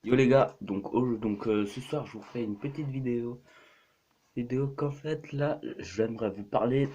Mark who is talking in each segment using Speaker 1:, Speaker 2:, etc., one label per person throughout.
Speaker 1: Yo les gars, ce soir je vous fais une petite vidéo qu'en fait là j'aimerais vous parler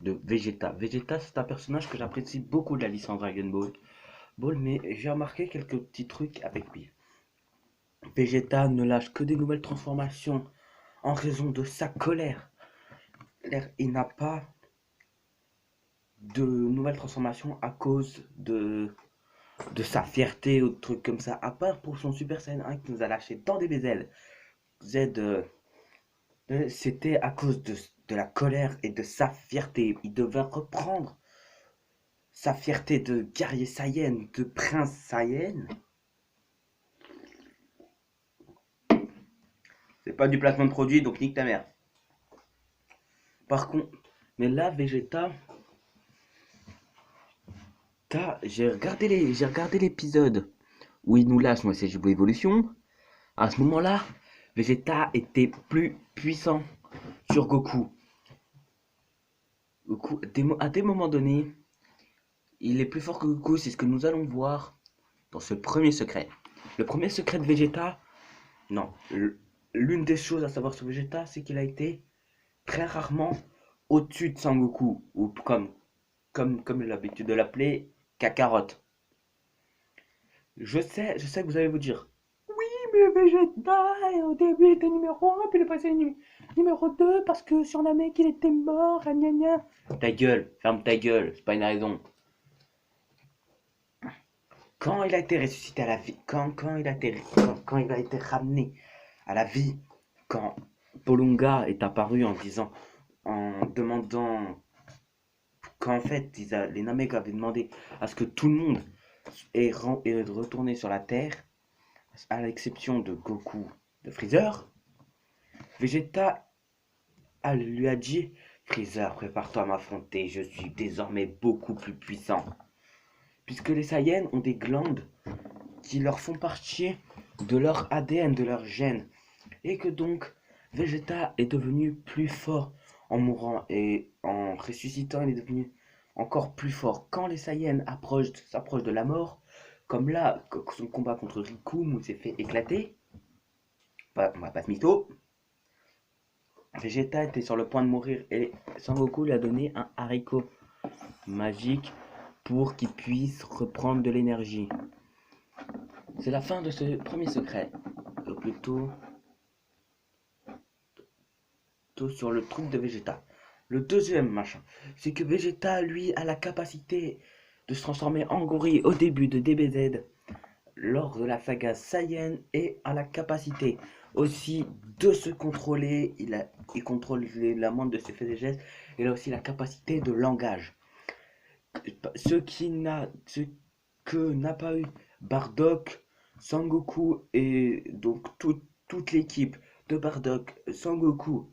Speaker 1: de Vegeta. Vegeta c'est un personnage que j'apprécie beaucoup de la licence Dragon Ball, mais j'ai remarqué quelques petits trucs avec lui. Vegeta ne lâche que des nouvelles transformations en raison de sa colère. Il n'a pas de nouvelles transformations à cause de sa fierté ou de trucs comme ça, à part pour son Super Saiyan 1 qui nous a lâché dans des BZL. C'était à cause de la colère et de sa fierté. Il devait reprendre sa fierté de guerrier Saiyan, de prince Saiyan. C'est pas du placement de produit, donc nique ta mère. Par contre, mais là, Vegeta, j'ai regardé l'épisode où il nous lâche moi c'est Jibo Evolution. À ce moment-là, Vegeta était plus puissant sur Goku. Goku, à des moments donnés, il est plus fort que Goku, c'est ce que nous allons voir dans ce premier secret. Le premier secret de Vegeta, non, l'une des choses à savoir sur Vegeta, c'est qu'il a été très rarement au-dessus de Sangoku, ou comme l'habitude de l'appeler, Kakarot. Je sais que vous allez vous dire, oui, mais Vegeta, au début il était numéro un, puis il est passé numéro 2 parce que sur la mec il était mort, gna gna. Ta gueule, ferme ta gueule, c'est pas une raison. Quand il a été ressuscité à la vie, quand il a été ramené à la vie, quand Polunga est apparu en demandant, qu'en fait les Namek avaient demandé à ce que tout le monde est retourné sur la Terre, à l'exception de Goku, de Freezer, Vegeta lui a dit: Freezer, prépare-toi à m'affronter, je suis désormais beaucoup plus puissant. Puisque les Saiyans ont des glandes qui leur font partie de leur ADN, de leur gène, et que donc Vegeta est devenu plus fort en mourant et en ressuscitant, il est devenu encore plus fort. Quand les Saiyans s'approchent de la mort, comme là, son combat contre Riku où il s'est fait éclater, on va pas se mytho, Vegeta était sur le point de mourir et Sangoku lui a donné un haricot magique pour qu'il puisse reprendre de l'énergie. C'est la fin de ce premier secret. Plutôt sur le truc de Vegeta. Le deuxième machin, c'est que Vegeta, lui, a la capacité de se transformer en gorille au début de DBZ lors de la saga Saiyan et a la capacité aussi de se contrôler. Il contrôle la moindre de ses faits et gestes. Il a aussi la capacité de langage. Ce que n'a pas eu Bardock, Sangoku et donc toute l'équipe de Bardock, Sangoku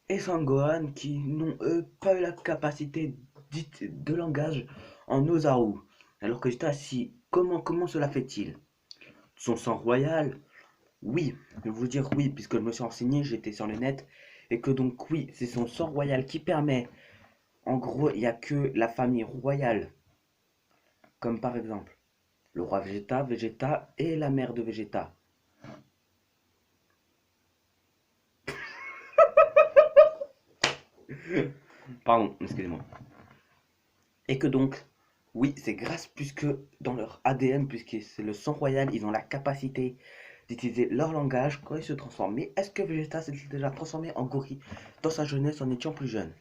Speaker 1: et Sangohan qui n'ont eux pas eu la capacité dite de langage en Ozaru. Alors que j'étais assis, comment cela fait-il? Son sang royal? Oui, je vais vous dire oui, puisque je me suis renseigné, j'étais sur le net, et que donc oui, c'est son sang royal qui permet, en gros, il n'y a que la famille royale, comme par exemple le roi Vegeta et la mère de Vegeta. Pardon, excusez-moi. Et que donc, oui, c'est grâce, puisque dans leur ADN, puisque c'est le sang royal, ils ont la capacité d'utiliser leur langage quand ils se transforment. Mais est-ce que Vegeta s'est déjà transformé en gorille dans sa jeunesse en étant plus jeune?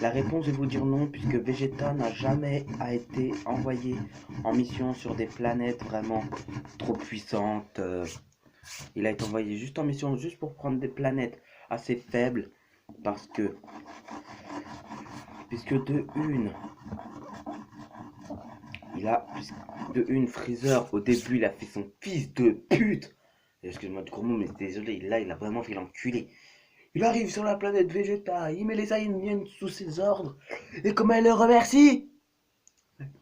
Speaker 1: La réponse, je vais vous dire non, puisque Vegeta n'a jamais été envoyé en mission sur des planètes vraiment trop puissantes. Il a été envoyé juste en mission, juste pour prendre des planètes assez faibles, parce que, puisque de une, Freezer, au début, il a fait son fils de pute. Excuse-moi de gros mots, mais désolé, là, il a vraiment fait l'enculé. Il arrive sur la planète Vegeta, il met les Saiyans sous ses ordres, et comment il le remercie?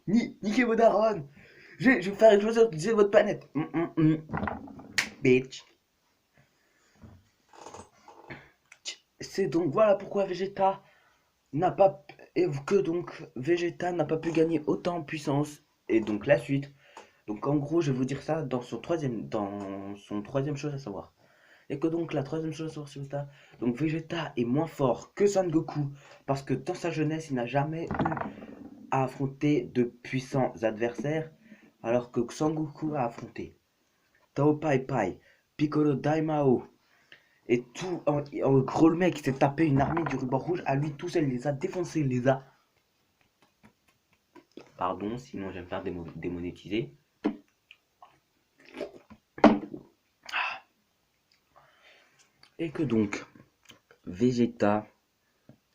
Speaker 1: Niquez vos darons. Je vais faire exploser votre planète. Bitch. C'est donc voilà pourquoi Vegeta n'a pas et que donc Vegeta n'a pas pu gagner autant en puissance et donc la suite Donc en gros, je vais vous dire ça dans son troisième chose à savoir. Et que donc la troisième chose sur Vegeta, donc Vegeta est moins fort que Son Goku parce que dans sa jeunesse, il n'a jamais eu à affronter de puissants adversaires, alors que Son Goku a affronté Tao Pai Pai, Piccolo Daimao et tout en gros le mec il s'est tapé une armée du ruban rouge à lui tout seul, il les a défoncés, il les a. Pardon, sinon je vais me faire démonétiser. Et que donc Vegeta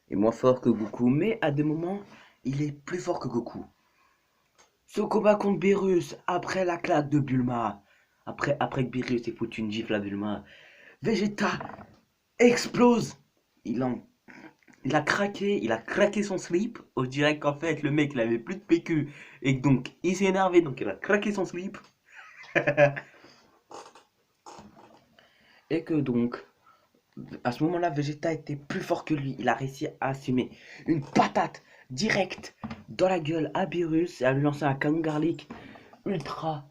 Speaker 1: est moins fort que Goku, mais à des moments, il est plus fort que Goku. Ce combat contre Beerus, après la claque de Bulma, après que Beerus ait foutu une gifle à Bulma, Vegeta explose. Il, en, il a craqué son slip. On dirait qu'en fait, le mec, il avait plus de PQ. Et donc, il s'est énervé, donc il a craqué son slip. Et que donc, à ce moment-là, Vegeta était plus fort que lui. Il a réussi à assumer une patate directe dans la gueule à Beerus et à lui lancer un canon garlic ultra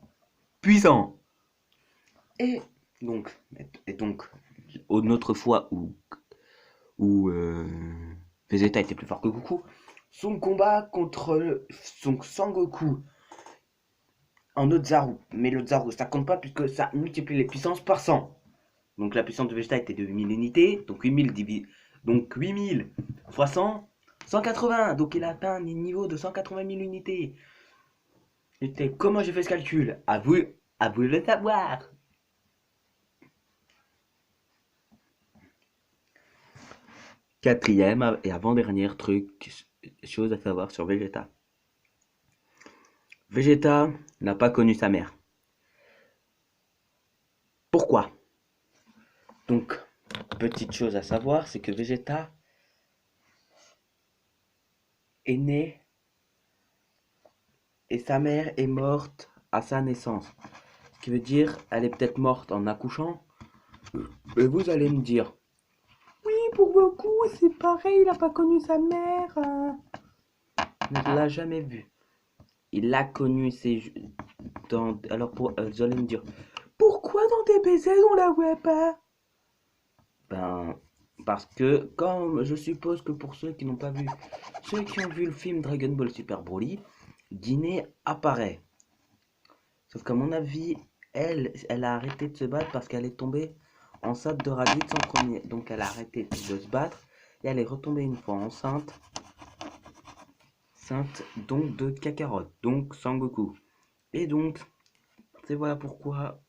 Speaker 1: puissant. Et donc, et donc une autre fois où Vegeta était plus fort que Goku, son combat contre son Sangoku en Ozaru. Mais l'Ozaru, ça compte pas puisque ça multiplie les puissances par 100. Donc la puissance de Vegeta était de 8000 unités. Donc 8000 donc 8000 fois 100, 180. Donc il a atteint un niveau de 180 000 unités. Comment j'ai fait ce calcul? À vous le savoir. Quatrième et avant-dernière chose à savoir sur Vegeta. Vegeta n'a pas connu sa mère. Pourquoi? Donc, petite chose à savoir, c'est que Vegeta est né et sa mère est morte à sa naissance. Ce qui veut dire, elle est peut-être morte en accouchant. Et vous allez me dire, oui, pour Goku, c'est pareil, il n'a pas connu sa mère. Il ne l'a jamais vue. Il l'a connu, alors vous allez me dire, pourquoi dans DBZ on la voit pas? Ben, parce que, comme je suppose que pour ceux qui n'ont pas vu, ceux qui ont vu le film Dragon Ball Super Broly, Guinée apparaît. Sauf qu'à mon avis, elle a arrêté de se battre parce qu'elle est tombée enceinte de Raditz en premier. Donc elle a arrêté de se battre et elle est retombée une fois enceinte donc de Kakarot, donc Sangoku. Et donc, c'est voilà pourquoi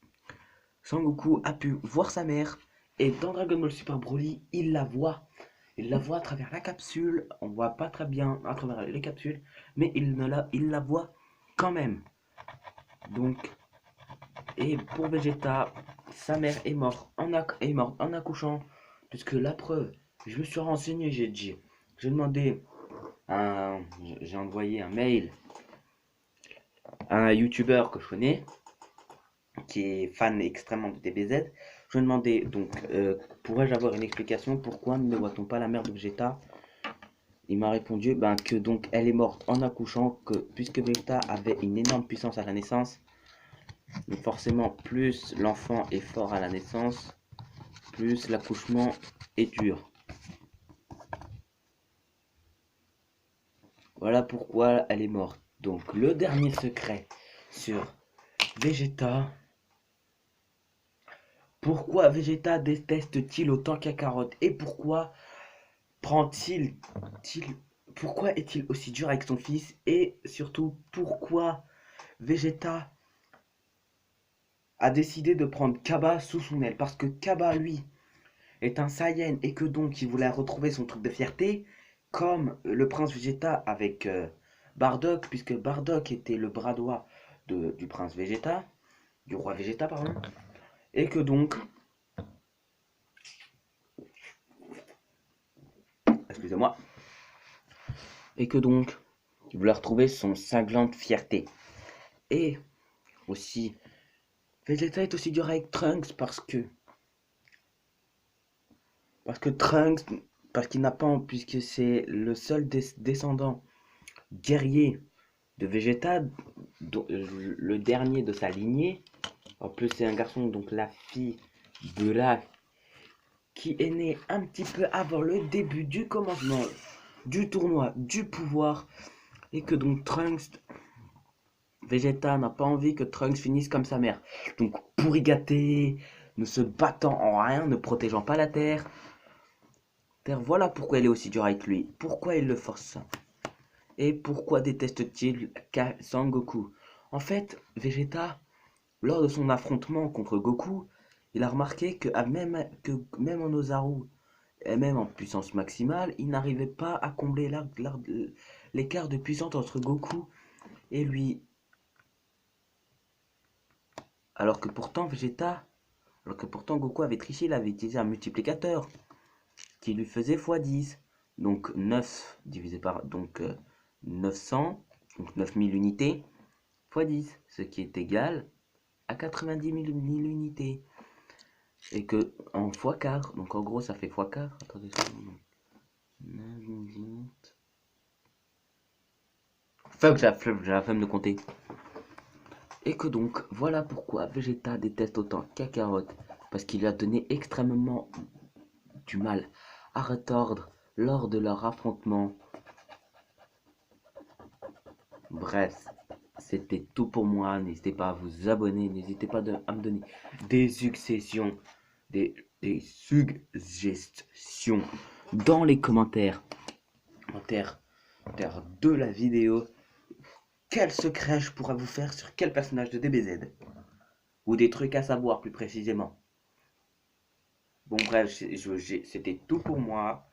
Speaker 1: Sangoku a pu voir sa mère. Et dans Dragon Ball Super Broly, il la voit. Il la voit à travers la capsule. On voit pas très bien à travers les capsules, mais il la voit quand même. Donc, et pour Vegeta, sa mère est morte en accouchant. Puisque la preuve, je me suis renseigné, j'ai demandé, j'ai envoyé un mail à un youtubeur que je connais, qui est fan extrêmement de DBZ. Je lui ai demandé donc, pourrais-je avoir une explication pourquoi ne voit-on pas la mère de Vegeta? Il m'a répondu que donc elle est morte en accouchant, que puisque Vegeta avait une énorme puissance à la naissance, donc forcément plus l'enfant est fort à la naissance, plus l'accouchement est dur. Voilà pourquoi elle est morte. Donc le dernier secret sur Vegeta. Pourquoi Vegeta déteste-t-il autant Kakarot? Et prend-il, pourquoi est-il aussi dur avec son fils? Et surtout, pourquoi Vegeta a décidé de prendre Kaba sous son aile? Parce que Kaba, lui, est un Saiyan et que donc il voulait retrouver son truc de fierté, comme le prince Vegeta avec Bardock, puisque Bardock était le bras droit du prince Vegeta, du roi Vegeta, pardon, et que donc, excusez-moi, et que donc, il voulait retrouver son cinglante fierté. Et aussi, Vegeta est aussi dur avec Trunks Trunks, parce qu'il n'a pas, puisque c'est le seul descendant guerrier de Vegeta, le dernier de sa lignée. En plus, c'est un garçon, donc la fille de la qui est née un petit peu avant le début du commencement du tournoi du pouvoir. Et que donc Trunks, Vegeta n'a pas envie que Trunks finisse comme sa mère. Donc pourri gâté, ne se battant en rien, ne protégeant pas la Terre. Voilà pourquoi il est aussi dur avec lui. Pourquoi il le force. Et pourquoi déteste-t-il Sangoku? En fait, Vegeta, lors de son affrontement contre Goku, il a remarqué même en Ozaru, et même en puissance maximale, il n'arrivait pas à combler l'écart de puissance entre Goku et lui. Alors que pourtant Goku avait triché, il avait utilisé un multiplicateur qui lui faisait x10. Donc 9 divisé par 900, donc 9000 unités, fois 10, ce qui est égal à 90 000 unités. Et que en x4, donc en gros ça fait x4. Attendez, fuck, j'ai la flemme de compter. Et que donc, voilà pourquoi Vegeta déteste autant Kakarot. Parce qu'il lui a donné extrêmement du mal à retordre lors de leur affrontement. Bref, c'était tout pour moi. N'hésitez pas à vous abonner. N'hésitez pas à me donner des suggestions. Des suggestions dans les commentaires. De la vidéo. Quel secret je pourrais vous faire sur quel personnage de DBZ? Ou des trucs à savoir plus précisément. Bon bref, c'était tout pour moi.